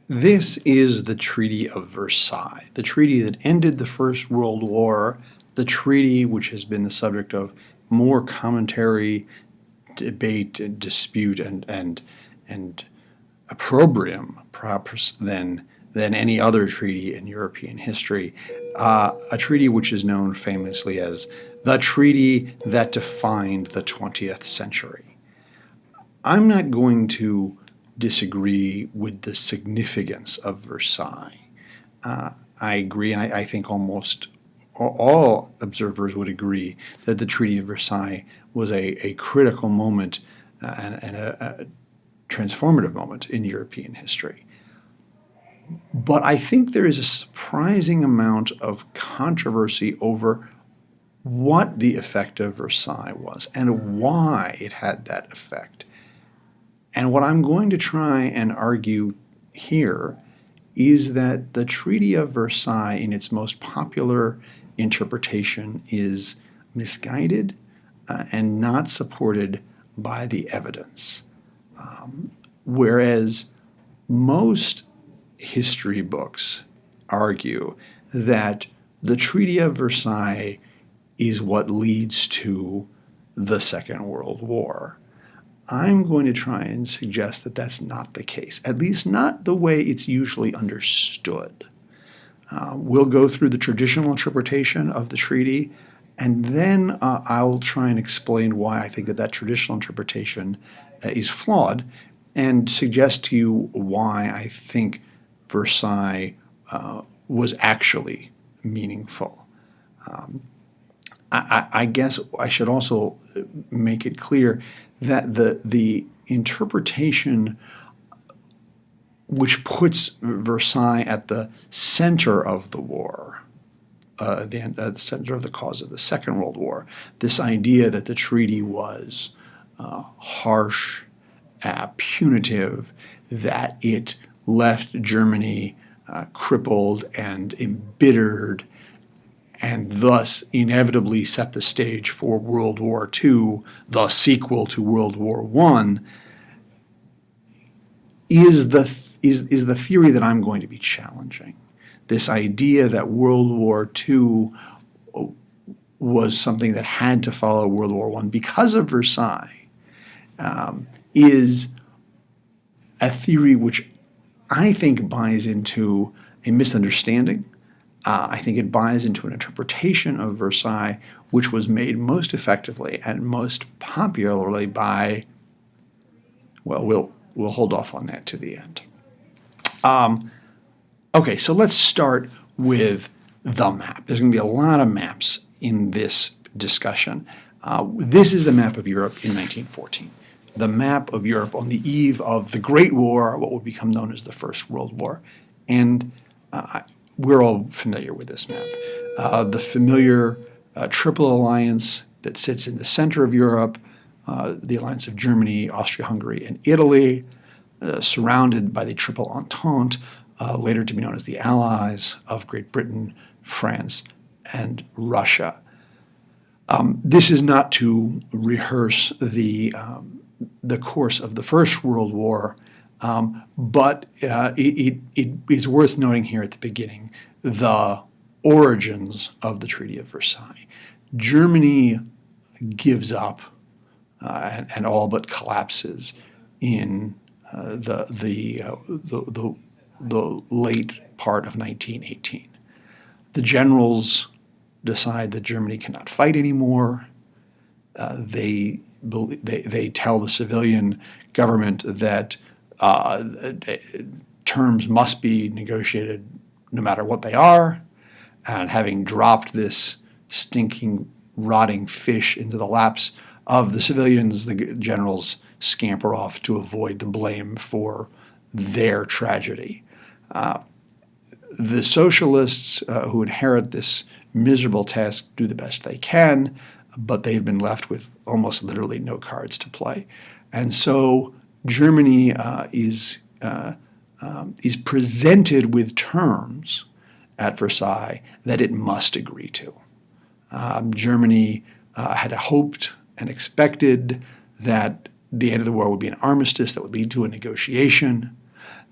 This is the Treaty of Versailles, the treaty that ended the First World War, the treaty which has been the subject of more commentary, debate, dispute, and opprobrium perhaps than any other treaty in European history. A treaty which is known famously as the treaty that defined the 20th century. I'm not going to disagree with the significance of Versailles. I agree, and I think almost all observers would agree that the Treaty of Versailles was a critical moment and a transformative moment in European history. But I think there is a surprising amount of controversy over what the effect of Versailles was and why it had that effect. And what I'm going to try and argue here is that the Treaty of Versailles, in its most popular interpretation, is misguided and not supported by the evidence. Whereas most history books argue that the Treaty of Versailles is what leads to the Second World War. I'm going to try and suggest that that's not the case, at least not the way it's usually understood. We'll go through the traditional interpretation of the treaty, and then I'll try and explain why I think that traditional interpretation is flawed, and suggest to you why I think Versailles was actually meaningful. I guess I should also make it clear that the interpretation which puts Versailles at the center of the war, the center of the cause of the Second World War, this idea that the treaty was harsh, punitive, that it left Germany crippled and embittered, and thus inevitably set the stage for World War II, the sequel to World War I, is the theory that I'm going to be challenging. This idea that World War II was something that had to follow World War I because of Versailles is a theory which I think buys into a misunderstanding. I think it buys into an interpretation of Versailles which was made most effectively and most popularly by, well, we'll hold off on that to the end. Okay, so let's start with the map. There's going to be a lot of maps in this discussion. This is the map of Europe in 1914. The map of Europe on the eve of the Great War, what would become known as the First World War. And we're all familiar with this map. The familiar Triple Alliance that sits in the center of Europe, the alliance of Germany, Austria-Hungary, and Italy, surrounded by the Triple Entente, later to be known as the Allies of Great Britain, France, and Russia. This is not to rehearse the course of the First World War, but it is worth noting here at the beginning the origins of the Treaty of Versailles. Germany gives up and all but collapses in the late part of 1918. The generals decide that Germany cannot fight anymore. They tell the civilian government that terms must be negotiated no matter what they are, and having dropped this stinking, rotting fish into the laps of the civilians, the generals scamper off to avoid the blame for their tragedy. The socialists who inherit this miserable task do the best they can, but they've been left with almost literally no cards to play. And so Germany is presented with terms at Versailles that it must agree to. Germany had hoped and expected that the end of the war would be an armistice that would lead to a negotiation,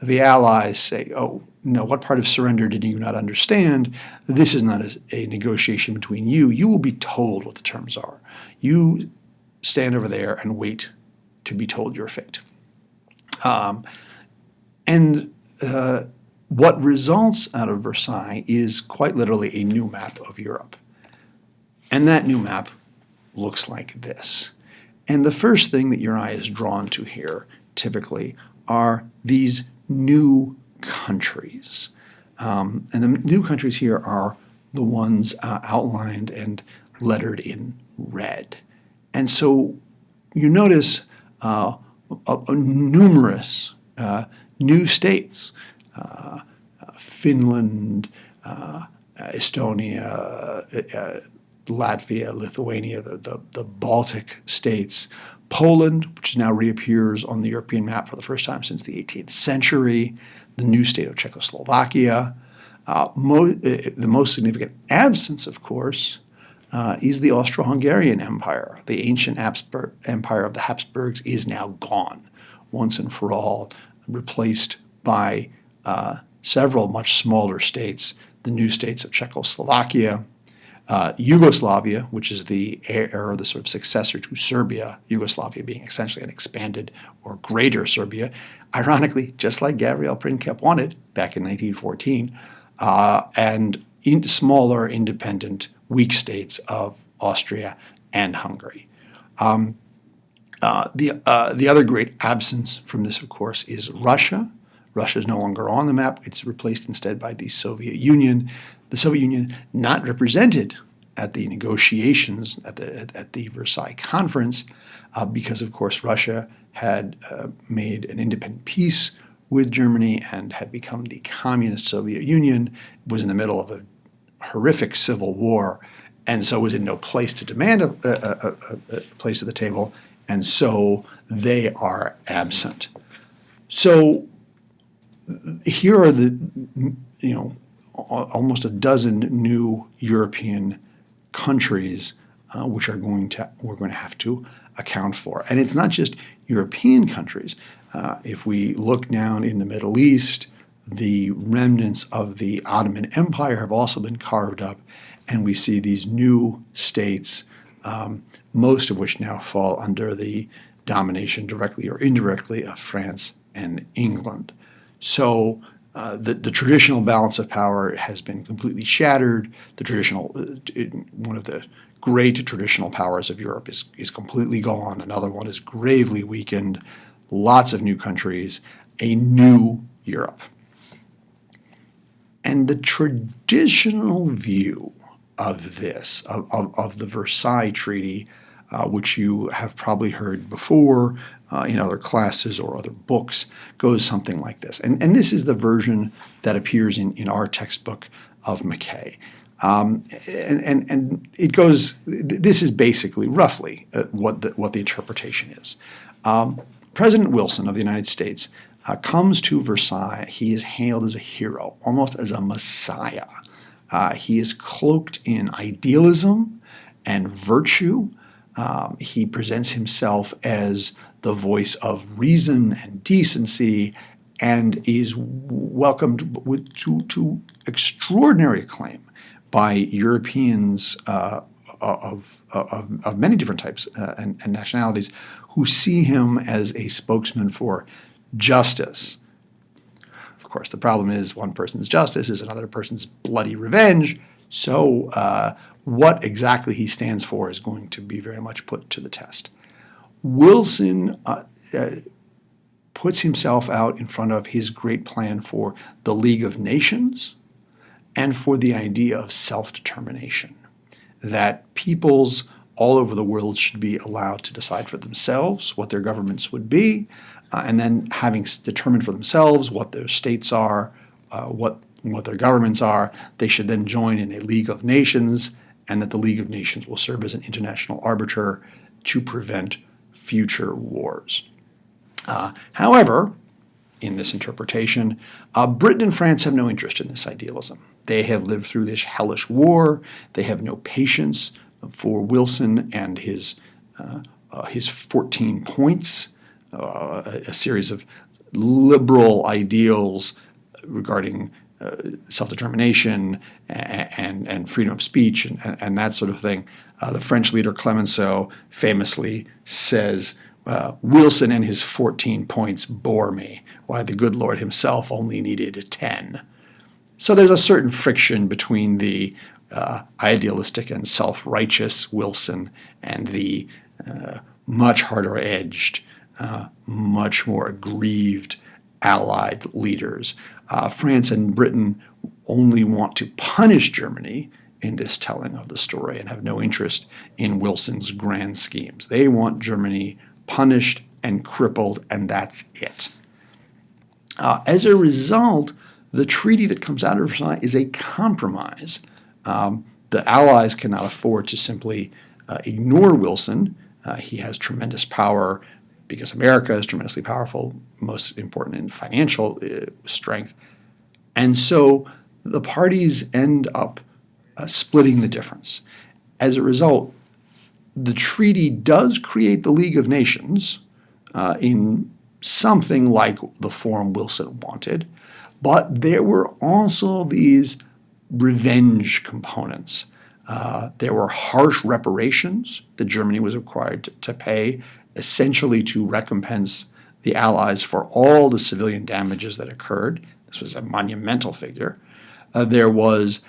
the Allies say, oh, no, what part of surrender did you not understand? This is not a negotiation between you. You will be told what the terms are. You stand over there and wait to be told your fate. And what results out of Versailles is quite literally a new map of Europe. And that new map looks like this. And the first thing that your eye is drawn to here, typically, are these new countries. And the new countries here are the ones outlined and lettered in red. And so you notice numerous new states, Finland, Estonia, Latvia, Lithuania, the Baltic states, Poland, which now reappears on the European map for the first time since the 18th century, the new state of Czechoslovakia. The most significant absence, of course, is the Austro-Hungarian Empire. The ancient empire of the Habsburgs is now gone, once and for all, replaced by several much smaller states, the new states of Czechoslovakia, Yugoslavia, which is the heir, the sort of successor to Serbia, Yugoslavia being essentially an expanded or greater Serbia, ironically, just like Gabriel Princeps wanted back in 1914, and smaller, independent, weak states of Austria and Hungary. The other great absence from this, of course, is Russia. Russia is no longer on the map. It's replaced instead by the Soviet Union. The Soviet Union not represented at the negotiations at the Versailles Conference because, of course, Russia had made an independent peace with Germany and had become the communist Soviet Union, was in the middle of a horrific civil war, and so was in no place to demand a place at the table, and so they are absent. So here are the, almost a dozen new European countries which we're going to have to account for. And it's not just European countries. If we look down in the Middle East, the remnants of the Ottoman Empire have also been carved up, and we see these new states, most of which now fall under the domination, directly or indirectly, of France and England. So the traditional balance of power has been completely shattered. One of the great traditional powers of Europe is completely gone. Another one is gravely weakened. Lots of new countries, a new Europe. And the traditional view of this, of the Versailles Treaty, which you have probably heard before in other classes or other books, goes something like this. And this is the version that appears in our textbook of Mackay. And it goes, this is basically roughly what the interpretation is. President Wilson of the United States comes to Versailles. He is hailed as a hero, almost as a messiah. He is cloaked in idealism and virtue. He presents himself as the voice of reason and decency, and is welcomed to extraordinary acclaim by Europeans of many different types and nationalities, who see him as a spokesman for justice. Of course, the problem is one person's justice is another person's bloody revenge. So what exactly he stands for is going to be very much put to the test. Wilson puts himself out in front of his great plan for the League of Nations and for the idea of self-determination, that peoples all over the world should be allowed to decide for themselves what their governments would be, and then having determined for themselves what their states are, what their governments are, they should then join in a League of Nations, and that the League of Nations will serve as an international arbiter to prevent future wars. However, in this interpretation, Britain and France have no interest in this idealism. They have lived through this hellish war. They have no patience for Wilson and his 14 points, a series of liberal ideals regarding self-determination and freedom of speech and that sort of thing. The French leader Clemenceau famously says, Wilson and his 14 points bore me, while the good Lord himself only needed 10. So there's a certain friction between the idealistic and self-righteous Wilson and the much harder-edged, much more aggrieved Allied leaders. France and Britain only want to punish Germany in this telling of the story and have no interest in Wilson's grand schemes. They want Germany punished and crippled, and that's it. As a result, the treaty that comes out of Versailles is a compromise. The Allies cannot afford to simply ignore Wilson. He has tremendous power because America is tremendously powerful, most important in financial strength. And so the parties end up splitting the difference. As a result, the treaty does create the League of Nations in something like the form Wilson wanted, but there were also these revenge components. There were harsh reparations that Germany was required to pay, essentially to recompense the Allies for all the civilian damages that occurred. This was a monumental figure. There was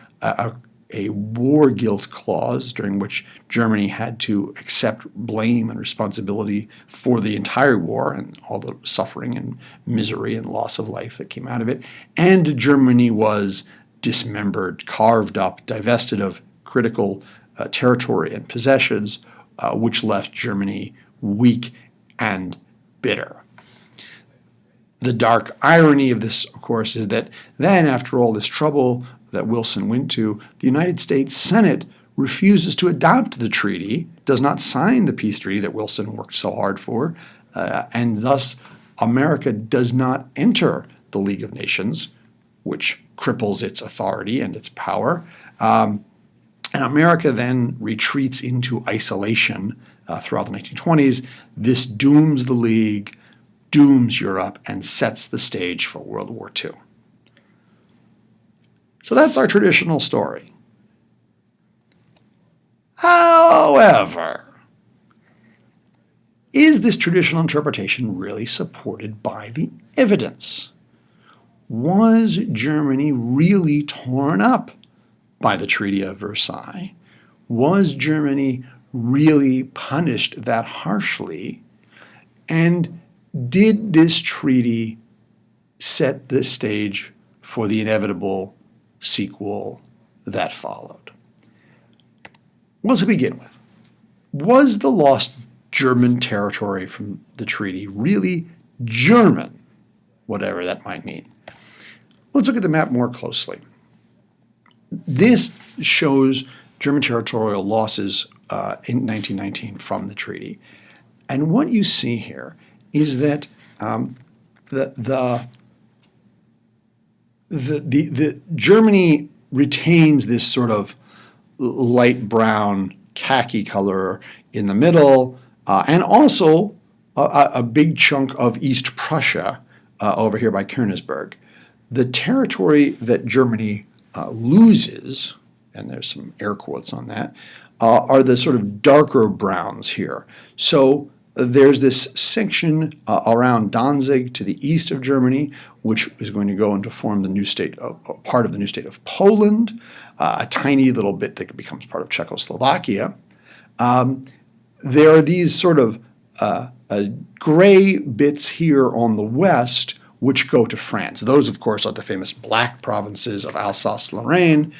a war guilt clause during which Germany had to accept blame and responsibility for the entire war and all the suffering and misery and loss of life that came out of it. And Germany was dismembered, carved up, divested of critical territory and possessions, which left Germany weak and bitter. The dark irony of this, of course, is that then, after all this trouble that Wilson went to, the United States Senate refuses to adopt the treaty, does not sign the peace treaty that Wilson worked so hard for, and thus America does not enter the League of Nations, which cripples its authority and its power. And America then retreats into isolation throughout the 1920s. This dooms the League, dooms Europe, and sets the stage for World War II. So that's our traditional story. However, is this traditional interpretation really supported by the evidence? Was Germany really torn up by the Treaty of Versailles? Was Germany really punished that harshly? And did this treaty set the stage for the inevitable sequel that followed? Well, to begin with, was the lost German territory from the treaty really German, whatever that might mean? Let's look at the map more closely. This shows German territorial losses in 1919 from the treaty. And what you see here is that the Germany retains this sort of light brown khaki color in the middle, and also a big chunk of East Prussia over here by Königsberg. The territory that Germany loses, and there's some air quotes on that, are the sort of darker browns here. So there's this section around Danzig to the east of Germany, which is going to go into form the new state, part of the new state of Poland, a tiny little bit that becomes part of Czechoslovakia. There are these sort of gray bits here on the west, which go to France. Those, of course, are the famous black provinces of Alsace-Lorraine,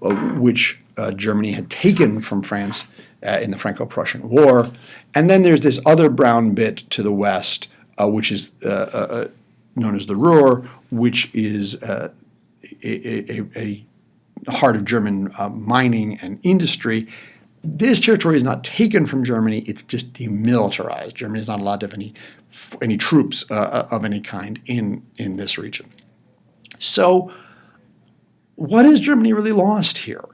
which Germany had taken from France in the Franco-Prussian War. And then there's this other brown bit to the west, which is known as the Ruhr, which is a heart of German mining and industry. This territory is not taken from Germany, it's just demilitarized. Germany is not allowed to have any troops of any kind in this region. So what has Germany really lost here?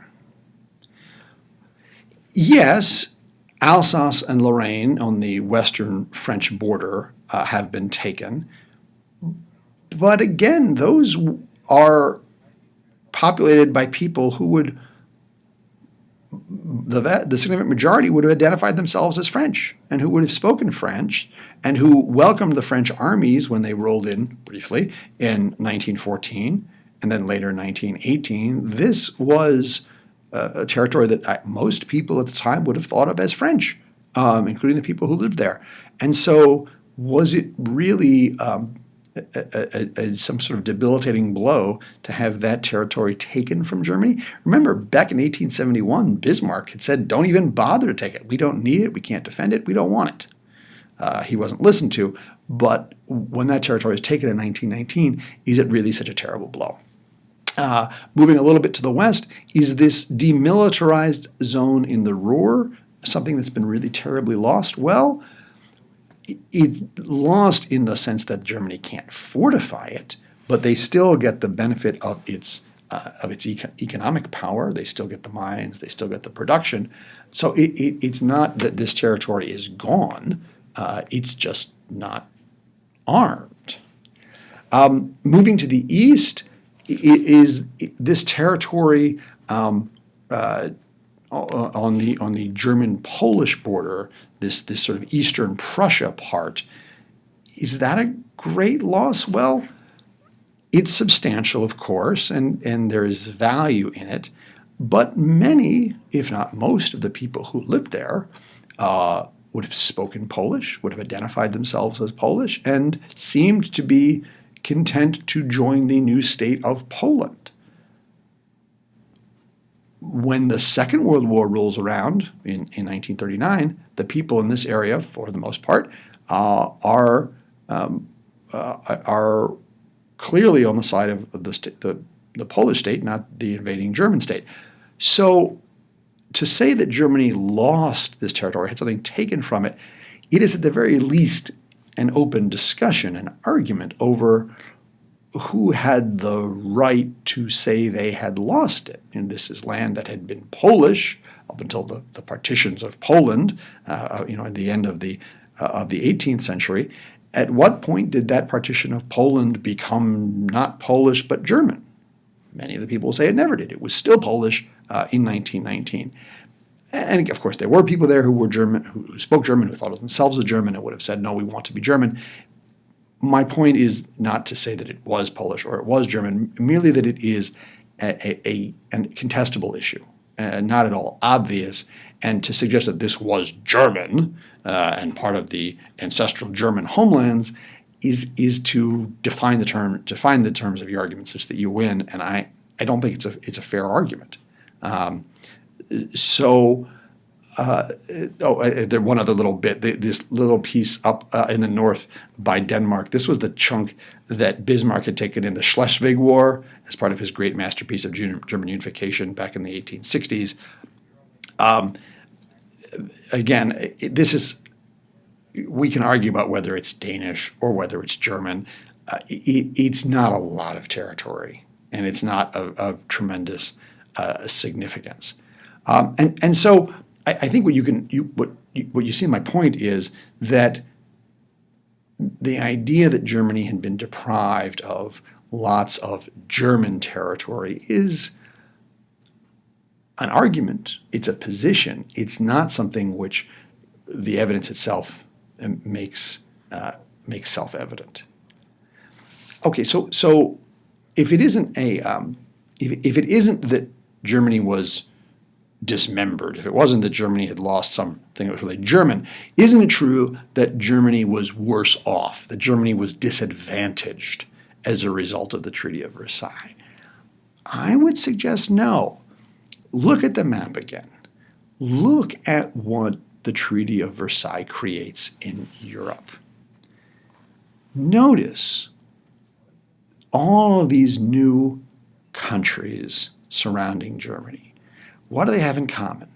Yes, Alsace and Lorraine on the western French border have been taken, But again, those are populated by people who would, the significant majority would have identified themselves as French and who would have spoken French and who welcomed the French armies when they rolled in briefly in 1914 and then later in 1918. This was a territory that most people at the time would have thought of as French, including the people who lived there. And so was it really some sort of debilitating blow to have that territory taken from Germany? Remember, back in 1871, Bismarck had said, don't even bother to take it. We don't need it. We can't defend it. We don't want it. He wasn't listened to. But when that territory was taken in 1919, is it really such a terrible blow? Moving a little bit to the west, is this demilitarized zone in the Ruhr something that's been really terribly lost? Well, it's lost in the sense that Germany can't fortify it, but they still get the benefit of its economic power. They still get the mines. They still get the production. So it's not that this territory is gone. It's just not armed. Moving to the east, this territory on the German-Polish border, this sort of Eastern Prussia part, is that a great loss? Well, it's substantial, of course, and there is value in it. But many, if not most, of the people who lived there would have spoken Polish, would have identified themselves as Polish, and seemed to be content to join the new state of Poland. When the Second World War rolls around in 1939, the people in this area, for the most part, are clearly on the side of the Polish state, not the invading German state. So to say that Germany lost this territory, had something taken from it, it is at the very least an open discussion, an argument over who had the right to say they had lost it. And this is land that had been Polish up until the partitions of Poland, at the end of the 18th century. At what point did that partition of Poland become not Polish but German? Many of the people say it never did. It was still Polish in 1919. And of course, there were people there who were German, who spoke German, who thought of themselves as German, and would have said, no, we want to be German. My point is not to say that it was Polish or it was German, merely that it is a contestable issue, not at all obvious. And to suggest that this was German and part of the ancestral German homelands is to define the terms of your argument such that you win. And I don't think it's a fair argument. One other little bit, this little piece up in the north by Denmark, this was the chunk that Bismarck had taken in the Schleswig War as part of his great masterpiece of German unification back in the 1860s. Again, we can argue about whether it's Danish or whether it's German. It's not a lot of territory, and it's not of tremendous significance. And so I think what you see in my point is that the idea that Germany had been deprived of lots of German territory is an argument. It's a position. It's not something which the evidence itself makes self-evident. Okay, so if it isn't if it isn't that Germany was dismembered, if it wasn't that Germany had lost something that was really German, isn't it true that Germany was worse off, that Germany was disadvantaged as a result of the Treaty of Versailles? I would suggest no. Look at the map again. Look at what the Treaty of Versailles creates in Europe. Notice all of these new countries surrounding Germany. What do they have in common?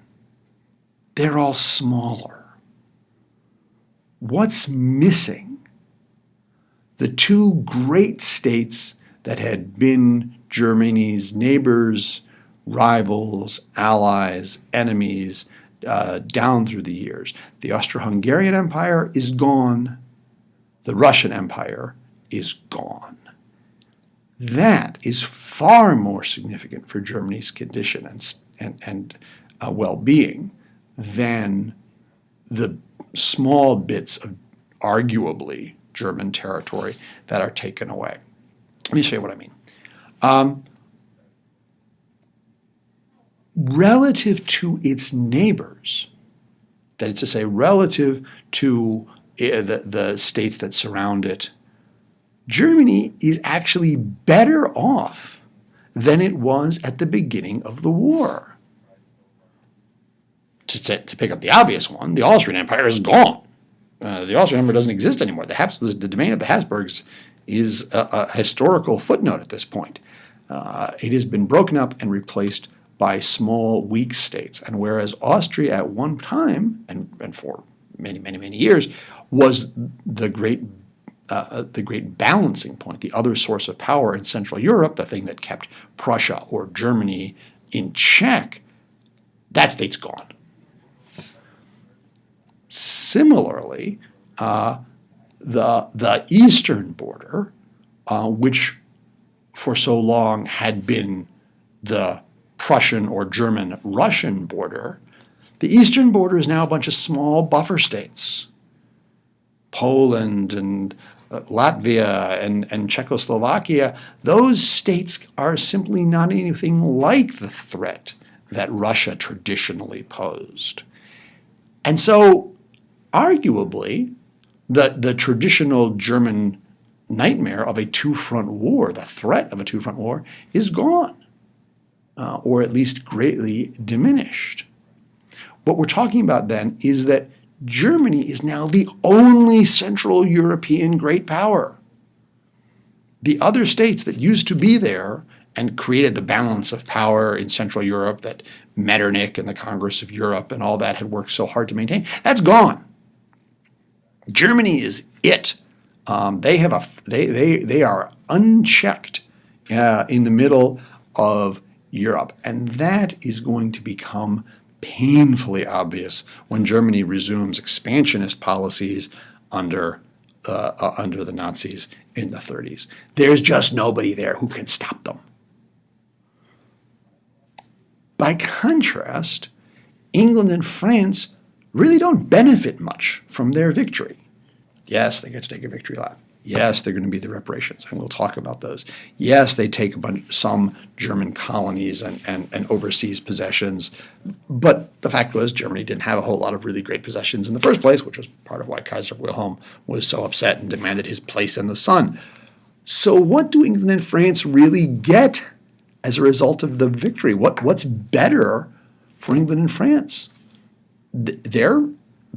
They're all smaller. What's missing? The two great states that had been Germany's neighbors, rivals, allies, enemies down through the years. The Austro-Hungarian Empire is gone. The Russian Empire is gone. That is far more significant for Germany's condition and well-being than the small bits of arguably German territory that are taken away. Let me show you what I mean. Relative to its neighbors, that is to say, relative to the states that surround it, Germany is actually better off than it was at the beginning of the war. To pick up the obvious one, the Austrian Empire is gone. The Austrian Empire doesn't exist anymore. The domain of the Habsburgs is a historical footnote at this point. It has been broken up and replaced by small, weak states. And whereas Austria at one time, and for many, many, many years, was the great balancing point, the other source of power in Central Europe, the thing that kept Prussia or Germany in check, that state's gone. Similarly, the eastern border, which for so long had been the Prussian or German-Russian border, the eastern border is now a bunch of small buffer states. Poland and Latvia and Czechoslovakia, those states are simply not anything like the threat that Russia traditionally posed. And so, arguably, the traditional German nightmare of a two-front war, the threat of a two-front war, is gone, or at least greatly diminished. What we're talking about then is that Germany is now the only Central European great power. The other states that used to be there and created the balance of power in Central Europe that Metternich and the Congress of Europe and all that had worked so hard to maintain, that's gone. Germany is it. They are unchecked in the middle of Europe, and that is going to become painfully obvious when Germany resumes expansionist policies under the Nazis in the 30s. There's just nobody there who can stop them. By contrast, England and France really don't benefit much from their victory. Yes, they get to take a victory lap. Yes, they're going to be the reparations, and we'll talk about those. Yes, they take some German colonies and overseas possessions, but the fact was Germany didn't have a whole lot of really great possessions in the first place, which was part of why Kaiser Wilhelm was so upset and demanded his place in the sun. So what do England and France really get as a result of the victory? What's better for England and France? Their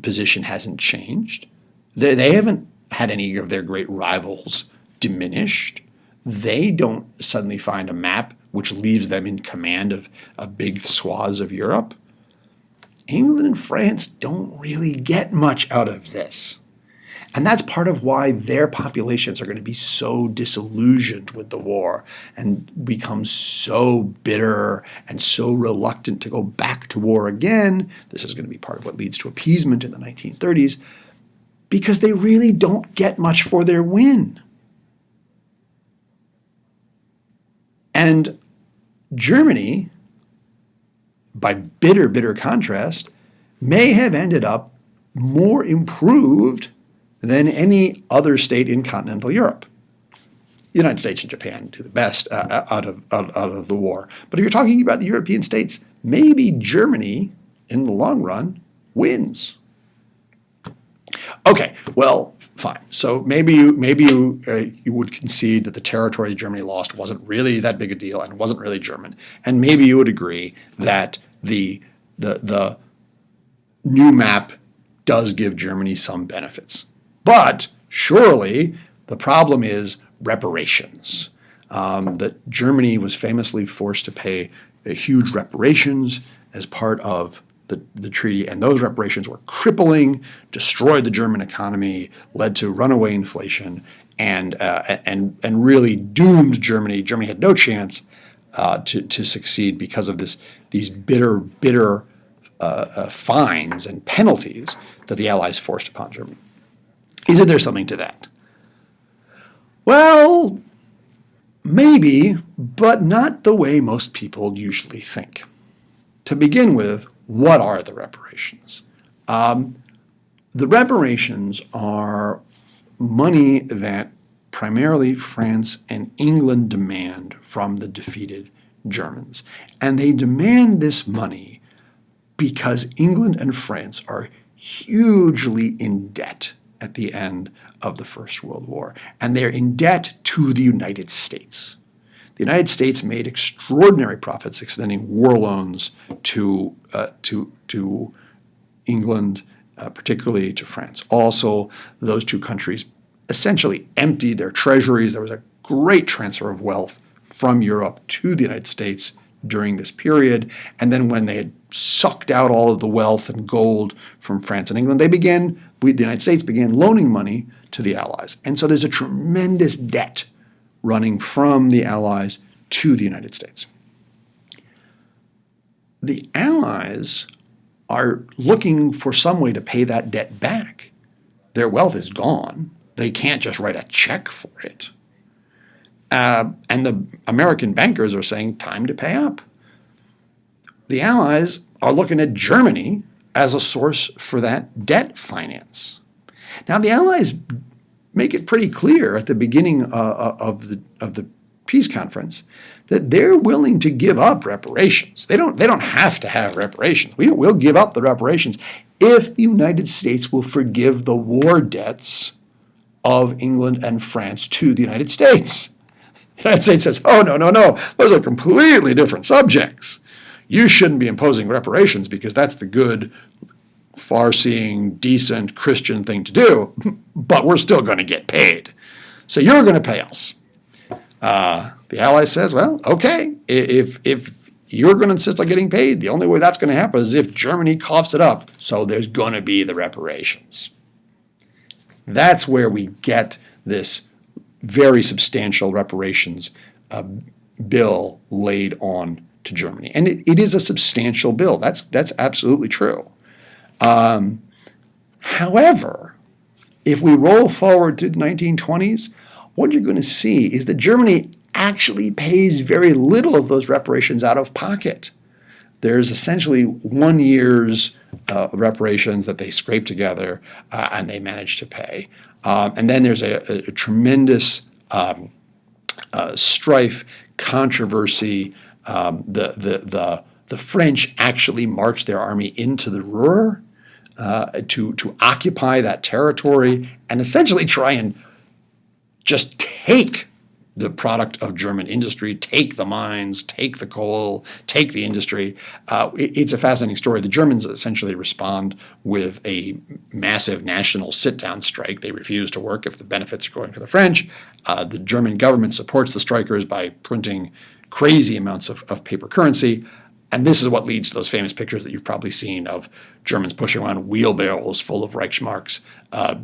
position hasn't changed. They haven't had any of their great rivals diminished. They don't suddenly find a map which leaves them in command of big swaths of Europe. England and France don't really get much out of this. And that's part of why their populations are going to be so disillusioned with the war and become so bitter and so reluctant to go back to war again. This is going to be part of what leads to appeasement in the 1930s, because they really don't get much for their win. And Germany, by bitter contrast, may have ended up more improved than any other state in continental Europe. The United States and Japan do the best out of the war. But if you're talking about the European states, maybe Germany, in the long run, wins. Okay, well, fine. So maybe you would concede that the territory that Germany lost wasn't really that big a deal and wasn't really German, and maybe you would agree that the new map does give Germany some benefits. But surely the problem is reparations. That Germany was famously forced to pay huge reparations as part of the treaty, and those reparations were crippling, destroyed the German economy, led to runaway inflation, and really doomed Germany. Germany had no chance to succeed because of these bitter fines and penalties that the Allies forced upon Germany. Isn't there something to that? Well, Maybe, but not the way most people usually think. To begin with, what are the reparations? The reparations are money that primarily France and England demand from the defeated Germans. And they demand this money because England and France are hugely in debt at the end of the First World War. And they're in debt to the United States. The United States made extraordinary profits extending war loans to England, particularly to France. Also, those two countries essentially emptied their treasuries. There was a great transfer of wealth from Europe to the United States during this period. And then when they had sucked out all of the wealth and gold from France and England, the United States began loaning money to the Allies. And so there's a tremendous debt running from the Allies to the United States. The Allies are looking for some way to pay that debt back. Their wealth is gone. They can't just write a check for it. And the American bankers are saying, time to pay up. The Allies are looking at Germany as a source for that debt finance. Now, the Allies make it pretty clear at the beginning of the peace conference that they're willing to give up reparations. They don't have to have reparations. We'll give up the reparations if the United States will forgive the war debts of England and France to the United States. The United States says, oh, no, those are completely different subjects. You shouldn't be imposing reparations because that's the good, far-seeing, decent Christian thing to do, but we're still going to get paid. So you're going to pay us. The ally says, well, okay, if you're going to insist on getting paid, the only way that's going to happen is if Germany coughs it up, so there's going to be the reparations. That's where we get this very substantial reparations bill laid on to Germany. And it is a substantial bill. That's absolutely true. However, if we roll forward to the 1920s, what you're going to see is that Germany actually pays very little of those reparations out of pocket. There's essentially 1 year's reparations that they scrape together and they manage to pay. And then there's a tremendous strife, controversy. The French actually marched their army into the Ruhr to occupy that territory and essentially try and just take the product of German industry, take the mines, take the coal, take the industry. It's a fascinating story. The Germans essentially respond with a massive national sit-down strike. They refuse to work if the benefits are going to the French. The German government supports the strikers by printing crazy amounts of paper currency. And this is what leads to those famous pictures that you've probably seen of Germans pushing around wheelbarrows full of Reichsmarks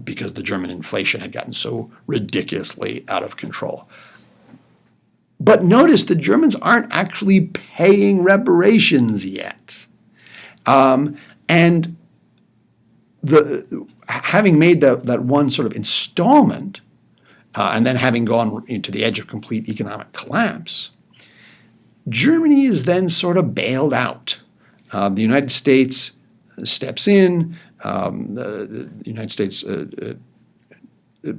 because the German inflation had gotten so ridiculously out of control. But notice the Germans aren't actually paying reparations yet. And having made that one sort of installment and then having gone into the edge of complete economic collapse, Germany is then sort of bailed out. The United States steps in. The United States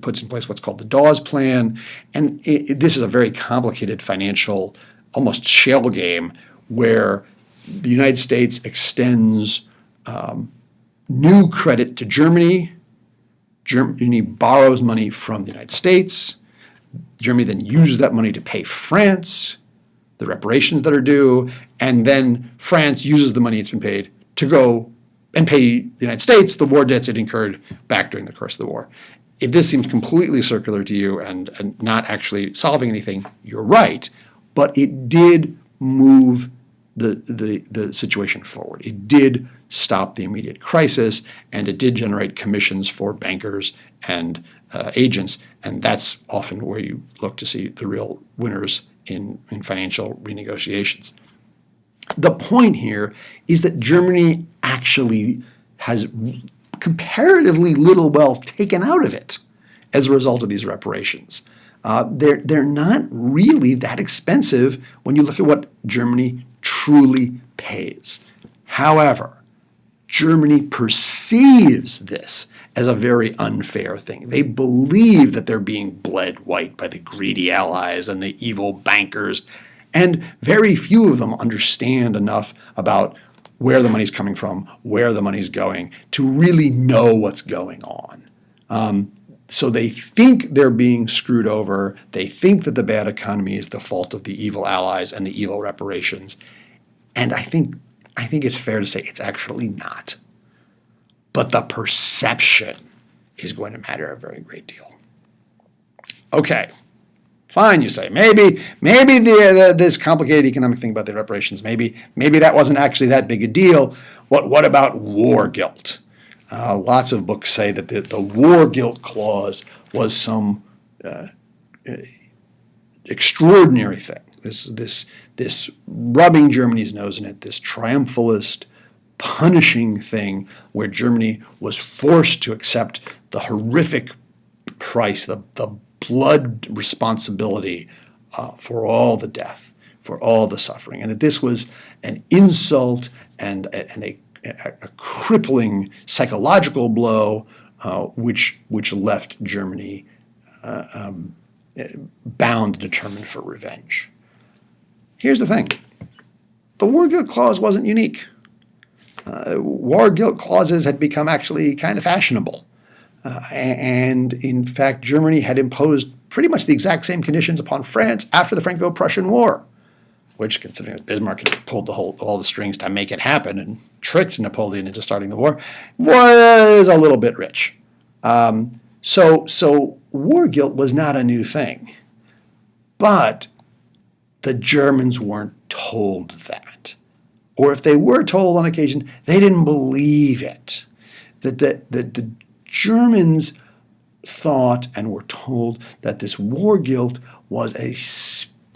puts in place what's called the Dawes Plan. And this is a very complicated financial, almost shell game, where the United States extends new credit to Germany. Germany borrows money from the United States. Germany then uses that money to pay France the reparations that are due, and then France uses the money it's been paid to go and pay the United States the war debts it incurred back during the course of the war. If this seems completely circular to you and not actually solving anything, you're right, but it did move the situation forward. It did stop the immediate crisis, and it did generate commissions for bankers and agents, and that's often where you look to see the real winners in financial renegotiations. The point here is that Germany actually has comparatively little wealth taken out of it as a result of these reparations. They're not really that expensive when you look at what Germany truly pays. However, Germany perceives this as a very unfair thing. They believe that they're being bled white by the greedy allies and the evil bankers, and very few of them understand enough about where the money's coming from, where the money's going, to really know what's going on. So they think they're being screwed over. They think that the bad economy is the fault of the evil allies and the evil reparations. And I think it's fair to say it's actually not. But the perception is going to matter a very great deal. Okay, fine, you say. Maybe this complicated economic thing about the reparations, maybe that wasn't actually that big a deal. What about war guilt? Lots of books say that the war guilt clause was some extraordinary thing. This rubbing Germany's nose in it, this triumphalist, punishing thing where Germany was forced to accept the horrific price, the blood responsibility for all the death, for all the suffering, and that this was an insult and a crippling psychological blow, which left Germany bound and determined for revenge. Here's the thing. The war guilt clause wasn't unique. War guilt clauses had become actually kind of fashionable. And in fact, Germany had imposed pretty much the exact same conditions upon France after the Franco-Prussian War, which, considering that Bismarck had pulled all the strings to make it happen and tricked Napoleon into starting the war, was a little bit rich. So war guilt was not a new thing. But the Germans weren't told that. Or if they were told on occasion, they didn't believe it. That the Germans thought and were told that this war guilt was a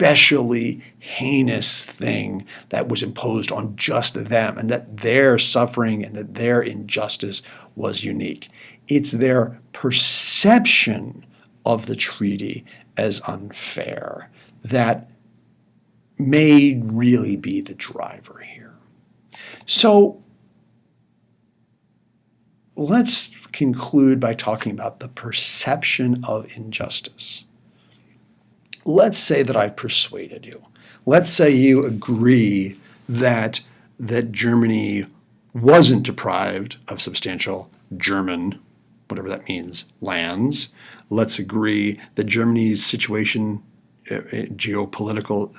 especially heinous thing that was imposed on just them, and that their suffering and that their injustice was unique. It's their perception of the treaty as unfair that may really be the driver here. So let's conclude by talking about the perception of injustice. Let's say that I persuaded you. Let's say you agree that Germany wasn't deprived of substantial German, whatever that means, lands. Let's agree that Germany's situation, geopolitical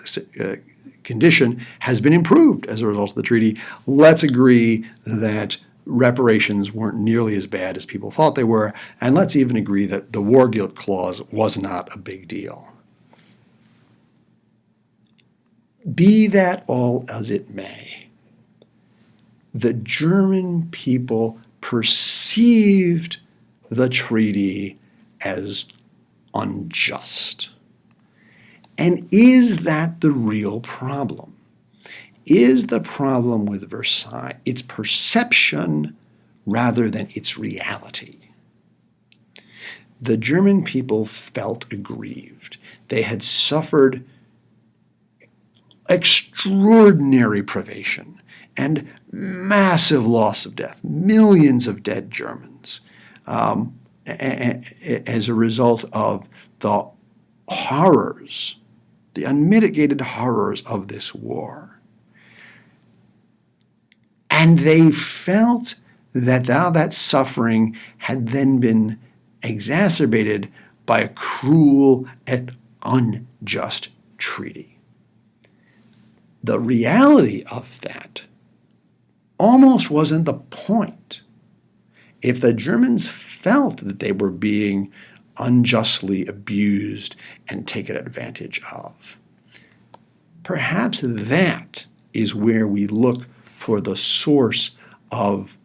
condition, has been improved as a result of the treaty. Let's agree that reparations weren't nearly as bad as people thought they were, and let's even agree that the war guilt clause was not a big deal. Be that all as it may, the German people perceived the treaty as unjust. And is that the real problem? Is the problem with Versailles its perception rather than its reality? The German people felt aggrieved. They had suffered extraordinary privation and massive loss of death, millions of dead Germans, as a result of the horrors, the unmitigated horrors of this war. And they felt that now that suffering had then been exacerbated by a cruel and unjust treaty. The reality of that almost wasn't the point. If the Germans felt that they were being unjustly abused and taken advantage of, perhaps that is where we look for the source of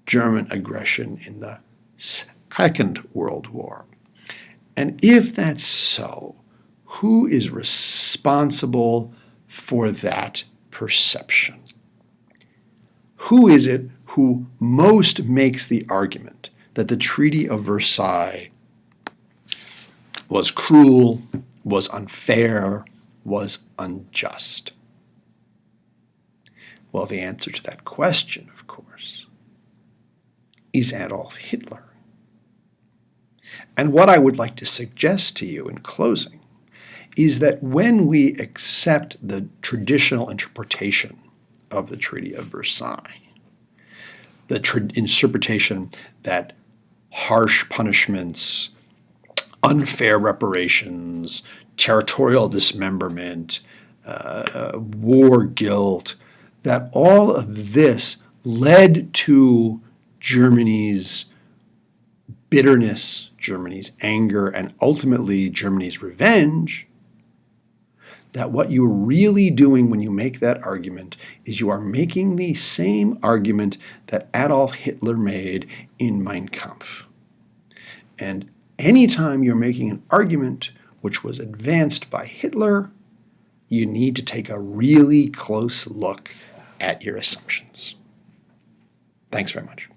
German aggression in the Second World War. And if that's so, who is responsible for that perception? Who is it who most makes the argument that the Treaty of Versailles was cruel, was unfair, was unjust? Well, the answer to that question, of course, is Adolf Hitler. And what I would like to suggest to you in closing is that when we accept the traditional interpretation of the Treaty of Versailles, the interpretation that harsh punishments, unfair reparations, territorial dismemberment, war guilt, that all of this led to Germany's bitterness, Germany's anger, and ultimately Germany's revenge, that what you're really doing when you make that argument is you are making the same argument that Adolf Hitler made in Mein Kampf. And anytime you're making an argument which was advanced by Hitler, you need to take a really close look at your assumptions. Thanks very much.